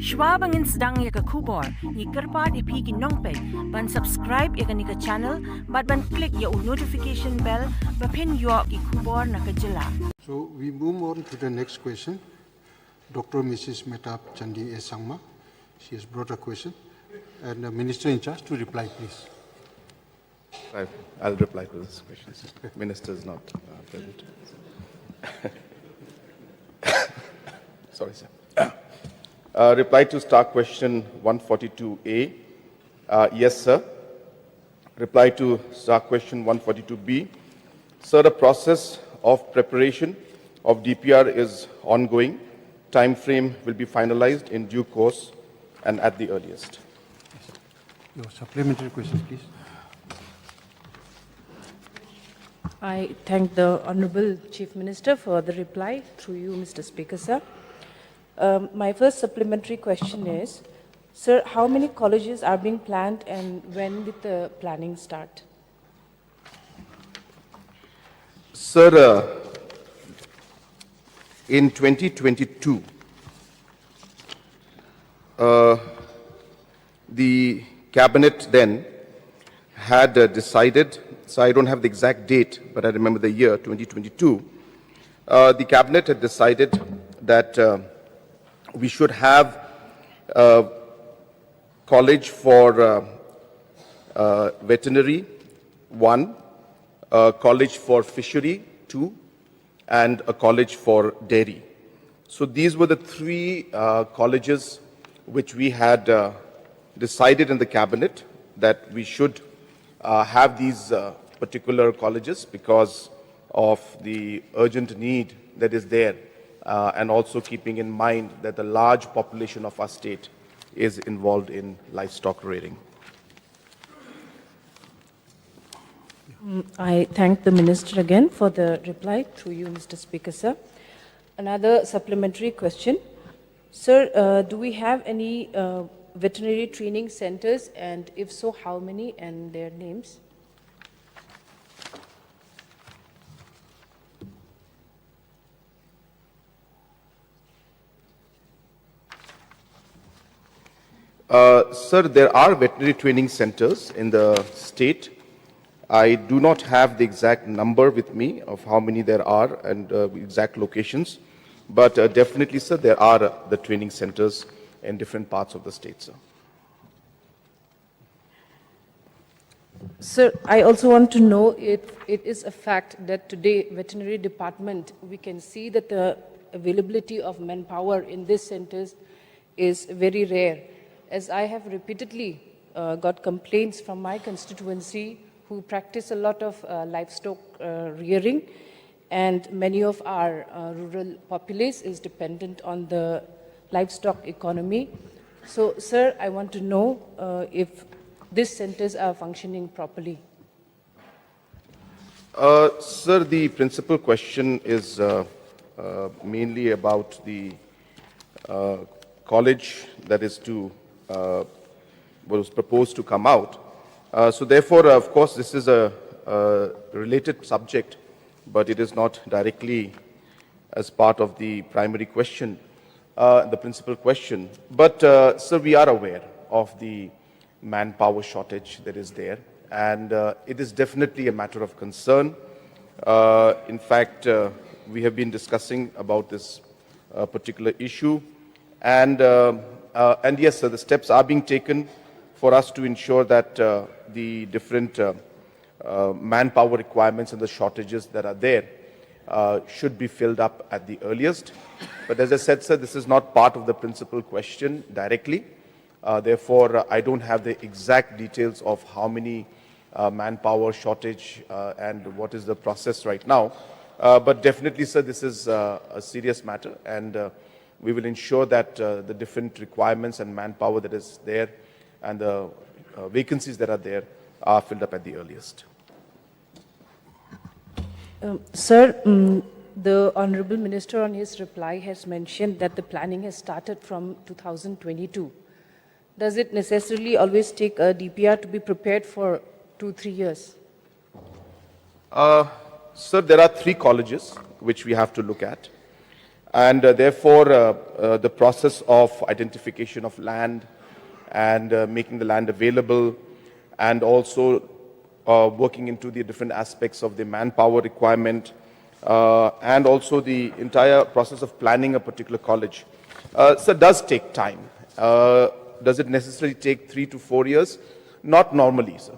Shwab angin sedang ya ke kubor, ni kerpat ipi ki nongpek, ban subscribe ya ke ni ke channel, ban klik ya notification bell, bapin yo ki kubor na ke jylla. So we move on to the next question. Dr. Mrs. Mehtab Chandi S. Sangma, she has brought a question, and the Minister in charge to reply, please. I'll reply to this question. Minister is not present. Sorry, sir. Reply to star question 142A. Yes, sir. Reply to star question 142B. Sir, the process of preparation of DPR is ongoing. Time frame will be finalized in due course and at the earliest. Your supplementary question, please. I thank the Honourable Chief Minister for the reply through you, Mr. Speaker, sir. My first supplementary question is, sir, how many colleges are being planned and when did the planning start? Sir, in 2022, the Cabinet then had decided, so I don't have the exact date, but I remember the year, 2022, the Cabinet had decided that we should have a college for veterinary, 1, a college for fishery, 2, and a college for dairy. So these were the 3 colleges which we had decided in the Cabinet that we should have these particular colleges because of the urgent need that is there, and also keeping in mind that the large population of our state is involved in livestock rearing. I thank the Minister again for the reply through you, Mr. Speaker, sir. Another supplementary question. Sir, do we have any veterinary training centers, and if so, how many and their names? Sir, there are veterinary training centers in the state. I do not have the exact number with me of how many there are and exact locations, but definitely, sir, there are the training centers in different parts of the state, sir. Sir, I also want to know if it is a fact that today, veterinary department, we can see that the availability of manpower in these centers is very rare. As I have repeatedly got complaints from my constituency who practice a lot of livestock rearing, and many of our rural populace is dependent on the livestock economy. So, sir, I want to know if these centers are functioning properly. Sir, the principal question is mainly about the college that is to was proposed to come out. So therefore, of course, this is a related subject, but it is not directly as part of the primary question, the principal question. But, sir, we are aware of the manpower shortage that is there, and it is definitely a matter of concern. In fact, we have been discussing about this particular issue, and yes, sir, the steps are being taken for us to ensure that the different manpower requirements and the shortages that are there should be filled up at the earliest. But as I said, sir, this is not part of the principal question directly. Therefore, I don't have the exact details of how many manpower shortage and what is the process right now. But definitely, sir, this is a serious matter, and we will ensure that the different requirements and manpower that is there and the vacancies that are there are filled up at the earliest. Sir, the Honourable Minister on his reply has mentioned that the planning has started from 2022. Does it necessarily always take a DPR to be prepared for 2-3 years? Sir, there are 3 colleges which we have to look at. And therefore, the process of identification of land and making the land available, and also working into the different aspects of the manpower requirement, and also the entire process of planning a particular college. So it does take time. Does it necessarily take 3 to 4 years? Not normally, sir.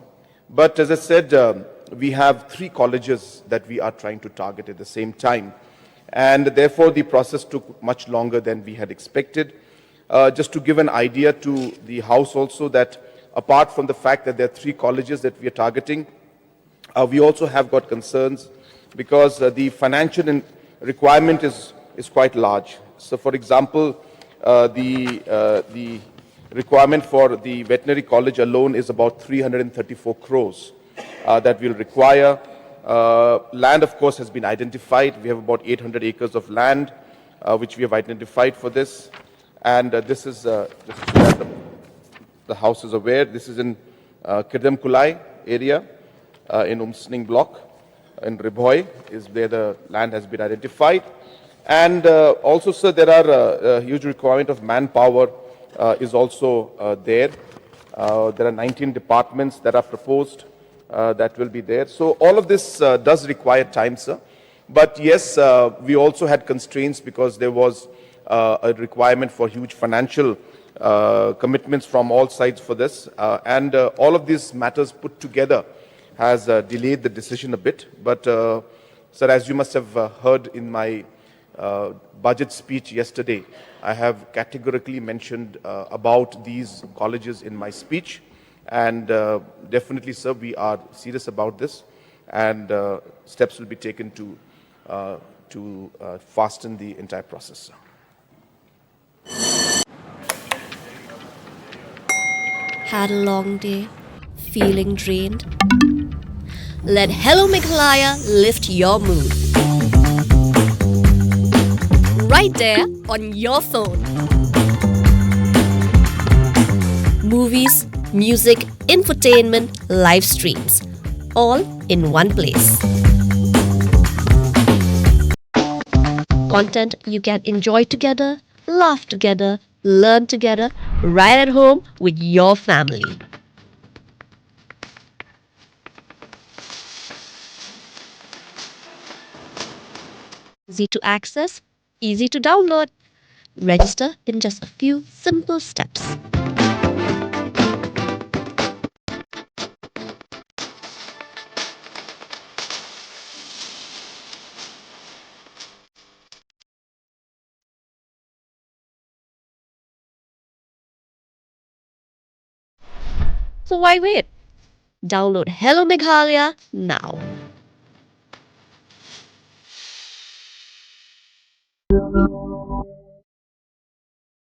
But as I said, we have 3 colleges that we are trying to target at the same time. And therefore, the process took much longer than we had expected. Just to give an idea to the House also, that apart from the fact that there are 3 colleges that we are targeting, we also have got concerns because the financial requirement is quite large. So, for example, the requirement for the veterinary college alone is about 334 crores that will require. Land, of course, has been identified. We have about 800 acres of land, which we have identified for this. And this is, just so that the House is aware, this is in Kulai area, in Umsning block, in Ribhoy, is where the land has been identified. And also, sir, there are a huge requirement of manpower is also there. There are 19 departments that are proposed that will be there. So all of this does require time, sir. But yes, we also had constraints because there was a requirement for huge financial commitments from all sides for this. And all of these matters put together has delayed the decision a bit. But, sir, as you must have heard in my budget speech yesterday, I have categorically mentioned about these colleges in my speech. And definitely, sir, we are serious about this, and steps will be taken to fasten the entire process, sir. Had a long day? Feeling drained? Let Hello Meghalaya lift your mood. Right there on your phone. Movies, music, infotainment, live streams, all in one place. Content you can enjoy together, laugh together, learn together, right at home with your family. Easy to access, easy to download. Register in just a few simple steps. So why wait? Download Hello Meghalaya now.